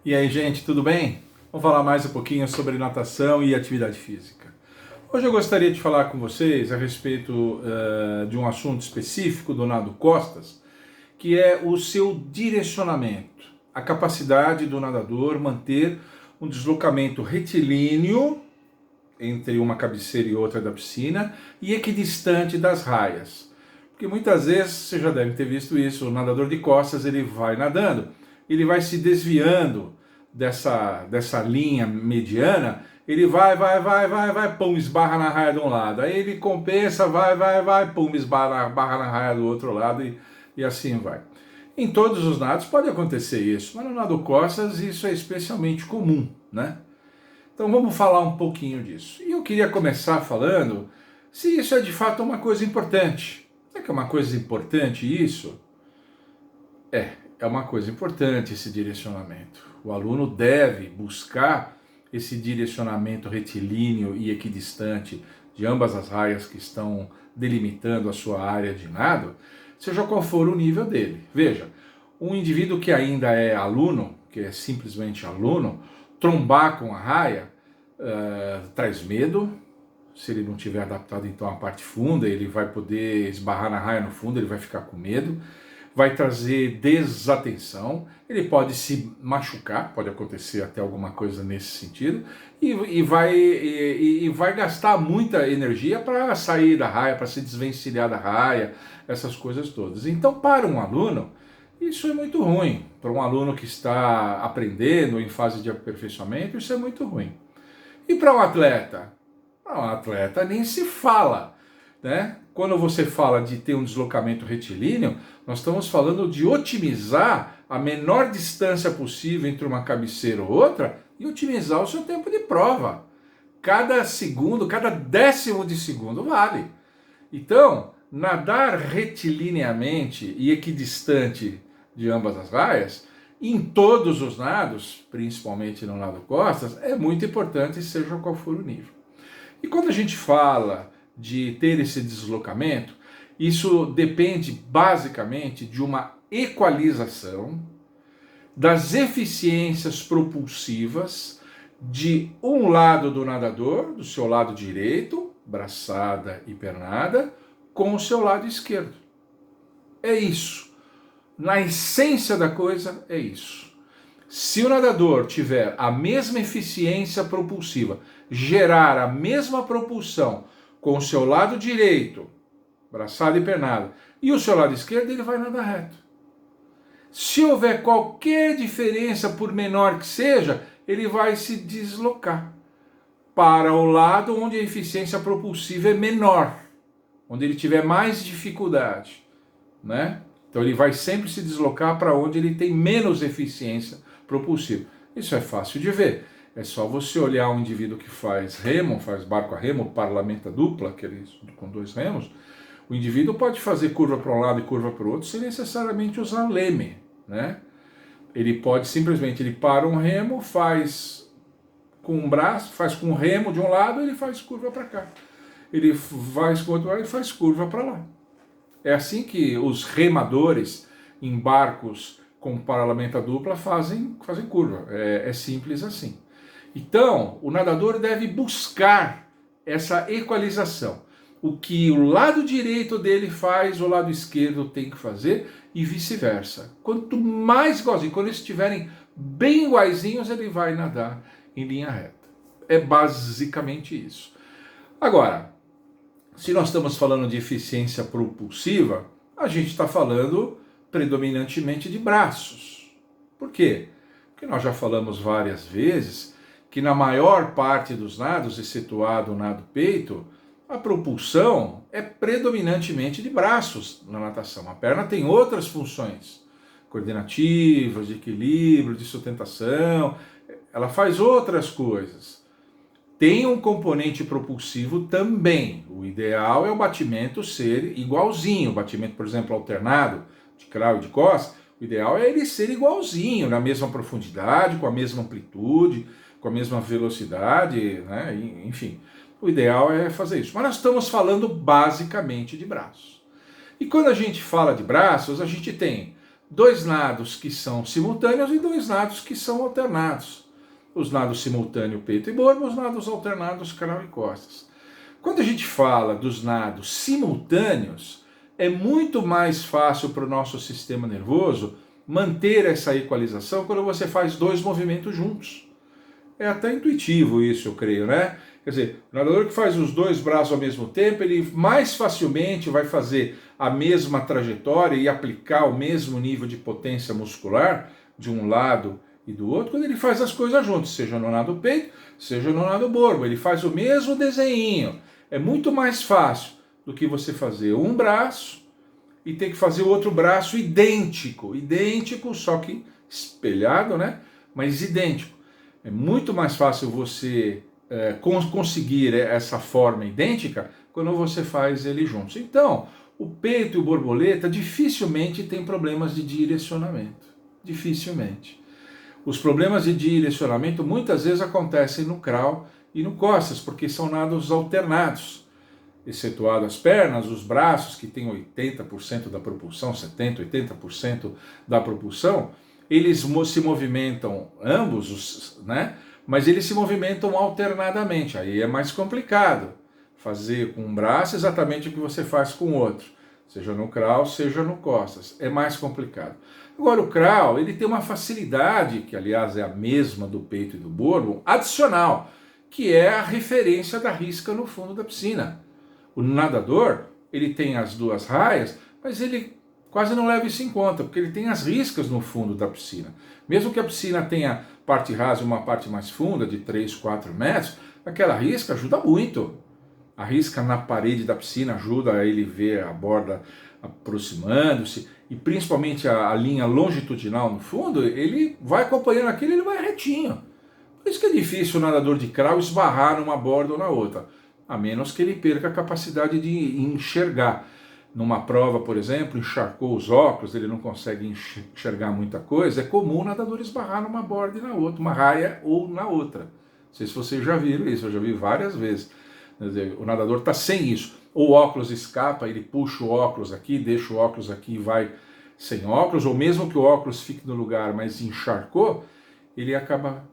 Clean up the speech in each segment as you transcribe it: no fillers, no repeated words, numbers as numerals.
E aí, gente, tudo bem? Vamos falar mais um pouquinho sobre natação e atividade física. Hoje eu gostaria de falar com vocês a respeito de um assunto específico do nado costas, que é o seu direcionamento, a capacidade do nadador manter um deslocamento retilíneo entre uma cabeceira e outra da piscina e equidistante das raias. Porque muitas vezes, você já deve ter visto isso, o nadador de costas ele vai nadando, ele vai se desviando dessa linha mediana, ele vai, pum, esbarra na raia de um lado. Aí ele compensa, vai, pum, esbarra na raia do outro lado e assim vai. Em todos os nados pode acontecer isso, mas no nado costas isso é especialmente comum, né? Então vamos falar um pouquinho disso. E eu queria começar falando se isso é de fato uma coisa importante. Será que é uma coisa importante isso? É uma coisa importante esse direcionamento. O aluno deve buscar esse direcionamento retilíneo e equidistante de ambas as raias que estão delimitando a sua área de nado, seja qual for o nível dele. Veja, um indivíduo que ainda é aluno, que é simplesmente aluno, trombar com a raia traz medo. Se ele não tiver adaptado então à parte funda, ele vai poder esbarrar na raia no fundo, ele vai ficar com medo, vai trazer desatenção, ele pode se machucar, pode acontecer até alguma coisa nesse sentido, e vai gastar muita energia para sair da raia, para se desvencilhar da raia, essas coisas todas. Então, para um aluno, isso é muito ruim. Para um aluno que está aprendendo em fase de aperfeiçoamento, isso é muito ruim. E para um atleta? Para um atleta nem se fala, né? Quando você fala de ter um deslocamento retilíneo, nós estamos falando de otimizar a menor distância possível entre uma cabeceira ou outra e otimizar o seu tempo de prova. Cada segundo, cada décimo de segundo vale. Então, nadar retilineamente e equidistante de ambas as raias, em todos os nados, principalmente no nado costas, é muito importante, seja qual for o nível. E quando a gente fala de ter esse deslocamento, isso depende basicamente de uma equalização das eficiências propulsivas de um lado do nadador, do seu lado direito, braçada e pernada, com o seu lado esquerdo. É isso. Na essência da coisa, é isso. Se o nadador tiver a mesma eficiência propulsiva, gerar a mesma propulsão com o seu lado direito, braçada e pernada, e o seu lado esquerdo, ele vai nadar reto. Se houver qualquer diferença, por menor que seja, ele vai se deslocar para o lado onde a eficiência propulsiva é menor, onde ele tiver mais dificuldade, né? Então ele vai sempre se deslocar para onde ele tem menos eficiência propulsiva. Isso é fácil de ver. É só você olhar um indivíduo que faz remo, faz barco a remo, parlamenta dupla, aqueles com dois remos. O indivíduo pode fazer curva para um lado e curva para o outro sem necessariamente usar leme, né? Ele pode simplesmente, ele para um remo, faz com um braço, faz com um remo de um lado, ele faz curva para cá. Ele faz com o outro lado e faz curva para lá. É assim que os remadores em barcos com parlamenta dupla fazem curva. É simples assim. Então, o nadador deve buscar essa equalização. O que o lado direito dele faz, o lado esquerdo tem que fazer e vice-versa. Quanto mais igualzinho, quando eles estiverem bem iguaizinhos, ele vai nadar em linha reta. É basicamente isso. Agora, se nós estamos falando de eficiência propulsiva, a gente está falando predominantemente de braços. Por quê? Porque nós já falamos várias vezes que na maior parte dos nados, excetuado o nado peito, a propulsão é predominantemente de braços na natação. A perna tem outras funções, coordenativas, de equilíbrio, de sustentação, ela faz outras coisas. Tem um componente propulsivo também. O ideal é o batimento ser igualzinho. O batimento, por exemplo, alternado, de crawl e de costas, o ideal é ele ser igualzinho, na mesma profundidade, com a mesma amplitude, com a mesma velocidade, né? Enfim. O ideal é fazer isso. Mas nós estamos falando basicamente de braços. E quando a gente fala de braços, a gente tem dois nados que são simultâneos e dois nados que são alternados. Os nados simultâneos, peito e borbo, os nados alternados, cravo e costas. Quando a gente fala dos nados simultâneos, é muito mais fácil para o nosso sistema nervoso manter essa equalização quando você faz dois movimentos juntos. É até intuitivo isso, eu creio, né? Quer dizer, o nadador que faz os dois braços ao mesmo tempo, ele mais facilmente vai fazer a mesma trajetória e aplicar o mesmo nível de potência muscular de um lado e do outro quando ele faz as coisas juntos, seja no nado peito, seja no nado borbo. Ele faz o mesmo desenho. É muito mais fácil do que você fazer um braço e ter que fazer o outro braço idêntico, só que espelhado, né? Mas idêntico. É muito mais fácil você conseguir essa forma idêntica quando você faz ele juntos. Então, o peito e o borboleta dificilmente têm problemas de direcionamento. Dificilmente. Os problemas de direcionamento muitas vezes acontecem no crawl e no costas, porque são nados alternados. Excetuado as pernas, os braços, que têm 80% da propulsão, 70%, 80% da propulsão, eles se movimentam ambos, né? Mas eles se movimentam alternadamente. Aí é mais complicado fazer com um braço exatamente o que você faz com o outro, seja no crawl, seja no costas. É mais complicado. Agora o crawl, ele tem uma facilidade, que aliás é a mesma do peito e do borbo, adicional, que é a referência da risca no fundo da piscina. O nadador, ele tem as duas raias, mas ele quase não leva isso em conta, porque ele tem as riscas no fundo da piscina. Mesmo que a piscina tenha parte rasa e uma parte mais funda, de 3, 4 metros, aquela risca ajuda muito. A risca na parede da piscina ajuda a ele ver a borda aproximando-se, e principalmente a linha longitudinal no fundo, ele vai acompanhando aquilo e ele vai retinho. Por isso que é difícil o nadador de crawl esbarrar numa borda ou na outra, a menos que ele perca a capacidade de enxergar. Numa prova, por exemplo, encharcou os óculos, ele não consegue enxergar muita coisa, é comum o nadador esbarrar numa borda e na outra, uma raia ou na outra. Não sei se vocês já viram isso, eu já vi várias vezes. Quer dizer, o nadador está sem isso. Ou o óculos escapa, ele puxa o óculos aqui, deixa o óculos aqui e vai sem óculos, ou mesmo que o óculos fique no lugar, mas encharcou, ele acaba,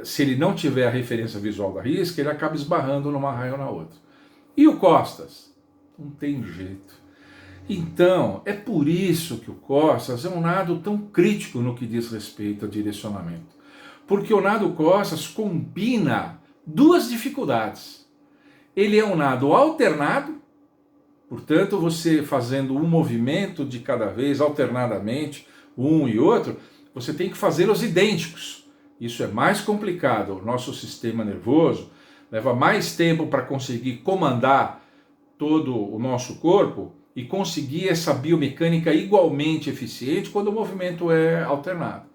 se ele não tiver a referência visual da risca, ele acaba esbarrando numa raia ou na outra. E o costas? Não tem jeito. Então, é por isso que o costas é um nado tão crítico no que diz respeito ao direcionamento. Porque o nado costas combina duas dificuldades. Ele é um nado alternado, portanto, você fazendo um movimento de cada vez, alternadamente, um e outro, você tem que fazê-los idênticos. Isso é mais complicado. O nosso sistema nervoso leva mais tempo para conseguir comandar todo o nosso corpo e conseguir essa biomecânica igualmente eficiente quando o movimento é alternado.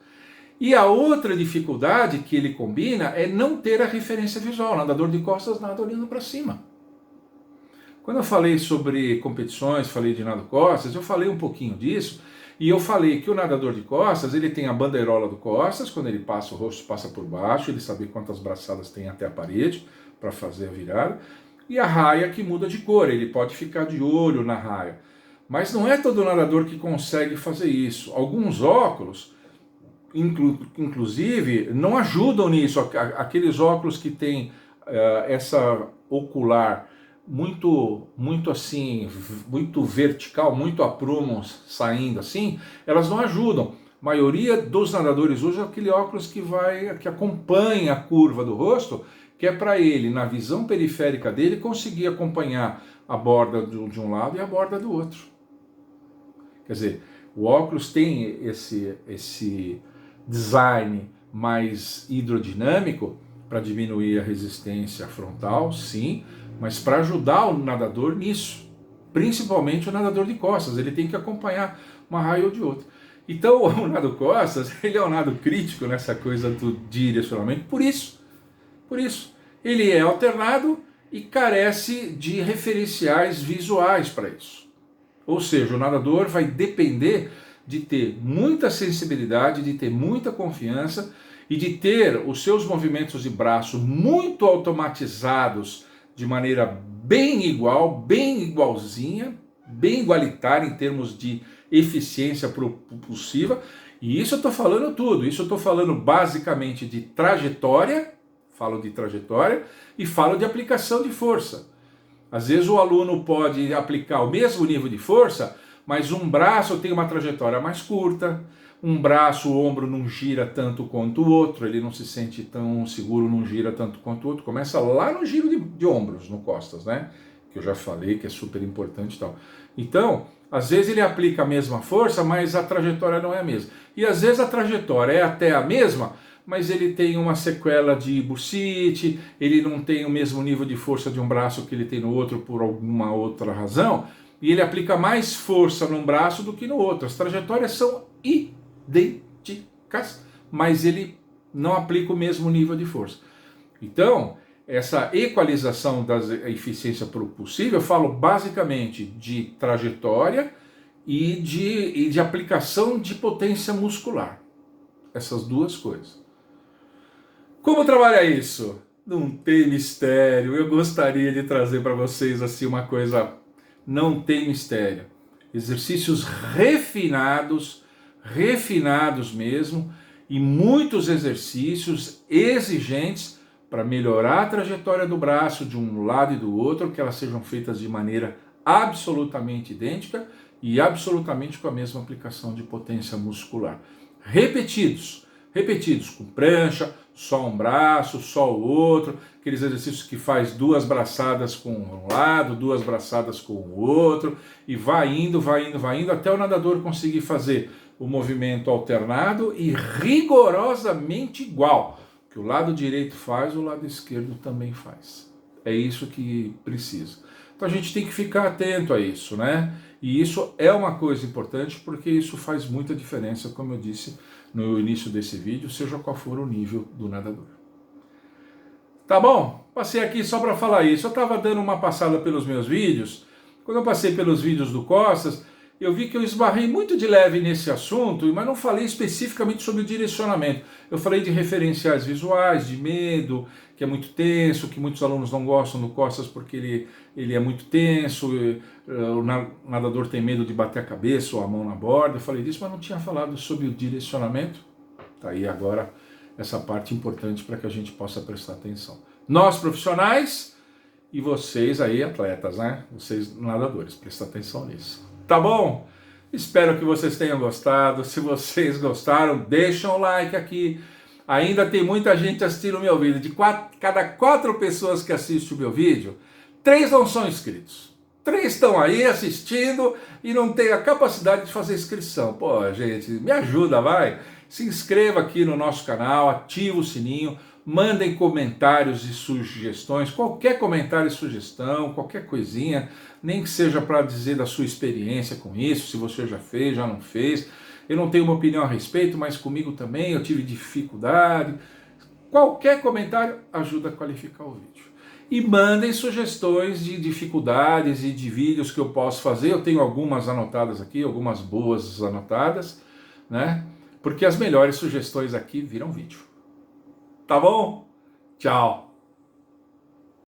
E a outra dificuldade que ele combina é não ter a referência visual. O nadador de costas nada olhando para cima. Quando eu falei sobre competições, falei de nado costas, eu falei um pouquinho disso, e eu falei que o nadador de costas, ele tem a bandeirola do costas, quando ele passa, o rosto passa por baixo, ele sabe quantas braçadas tem até a parede para fazer a virada, e a raia que muda de cor, ele pode ficar de olho na raia. Mas não é todo nadador que consegue fazer isso. Alguns óculos, inclusive, não ajudam nisso. Aqueles óculos que tem essa ocular muito assim, muito vertical, muito aprumos saindo assim, elas não ajudam. A maioria dos nadadores usa aquele óculos que acompanha a curva do rosto, que é para ele, na visão periférica dele, conseguir acompanhar a borda de um lado e a borda do outro. Quer dizer, o óculos tem esse design mais hidrodinâmico para diminuir a resistência frontal, sim, mas para ajudar o nadador nisso, principalmente o nadador de costas, ele tem que acompanhar uma raia ou de outra. Então o nado costas, ele é um nado crítico nessa coisa do direcionamento, por isso, ele é alternado e carece de referenciais visuais para isso. Ou seja, o nadador vai depender de ter muita sensibilidade, de ter muita confiança e de ter os seus movimentos de braço muito automatizados de maneira bem igual, bem igualzinha, bem igualitária em termos de eficiência propulsiva. E isso eu estou falando tudo, isso eu estou falando basicamente de trajetória, falo de trajetória e falo de aplicação de força. Às vezes o aluno pode aplicar o mesmo nível de força, mas um braço tem uma trajetória mais curta, um braço, o ombro não gira tanto quanto o outro, ele não se sente tão seguro, não gira tanto quanto o outro, começa lá no giro de ombros, no costas, né? Que eu já falei que é super importante e tal. Então, às vezes ele aplica a mesma força, mas a trajetória não é a mesma. E às vezes a trajetória é até a mesma, mas ele tem uma sequela de bursite, ele não tem o mesmo nível de força de um braço que ele tem no outro por alguma outra razão, e ele aplica mais força num braço do que no outro. As trajetórias são idênticas, mas ele não aplica o mesmo nível de força. Então, essa equalização da eficiência propulsiva, eu falo basicamente de trajetória e de aplicação de potência muscular. Essas duas coisas. Como trabalhar isso? Não tem mistério. Eu gostaria de trazer para vocês assim uma coisa, não tem mistério. Exercícios refinados mesmo, e muitos exercícios exigentes para melhorar a trajetória do braço de um lado e do outro, que elas sejam feitas de maneira absolutamente idêntica e absolutamente com a mesma aplicação de potência muscular. Repetidos, com prancha, só um braço, só o outro, aqueles exercícios que faz 2 braçadas com um lado, 2 braçadas com o outro, e vai indo, até o nadador conseguir fazer o movimento alternado e rigorosamente igual. O que o lado direito faz, o lado esquerdo também faz. É isso que precisa. Então a gente tem que ficar atento a isso, né? E isso é uma coisa importante porque isso faz muita diferença, como eu disse no início desse vídeo, seja qual for o nível do nadador. Tá bom? Passei aqui só para falar isso. Eu estava dando uma passada pelos meus vídeos. Quando eu passei pelos vídeos do Costas, eu vi que eu esbarrei muito de leve nesse assunto, mas não falei especificamente sobre o direcionamento. Eu falei de referenciais visuais, de medo, que é muito tenso, que muitos alunos não gostam do Costas porque ele é muito tenso, o nadador tem medo de bater a cabeça ou a mão na borda. Eu falei disso, mas não tinha falado sobre o direcionamento. Tá aí agora essa parte importante para que a gente possa prestar atenção. Nós profissionais e vocês aí atletas, né? Vocês nadadores, prestem atenção nisso. Tá bom? Espero que vocês tenham gostado. Se vocês gostaram, deixam um like aqui. Ainda tem muita gente assistindo o meu vídeo. De cada 4 pessoas que assistem o meu vídeo, 3 não são inscritos. 3 estão aí assistindo e não tem a capacidade de fazer inscrição. Pô, gente, me ajuda, vai. Se inscreva aqui no nosso canal, ativa o sininho, mandem comentários e sugestões, qualquer comentário e sugestão, qualquer coisinha, nem que seja para dizer da sua experiência com isso, se você já fez, já não fez. Eu não tenho uma opinião a respeito, mas comigo também eu tive dificuldade. Qualquer comentário ajuda a qualificar o vídeo. E mandem sugestões de dificuldades e de vídeos que eu posso fazer. Eu tenho algumas anotadas aqui, algumas boas anotadas, né? Porque as melhores sugestões aqui viram vídeo. Tá bom? Tchau!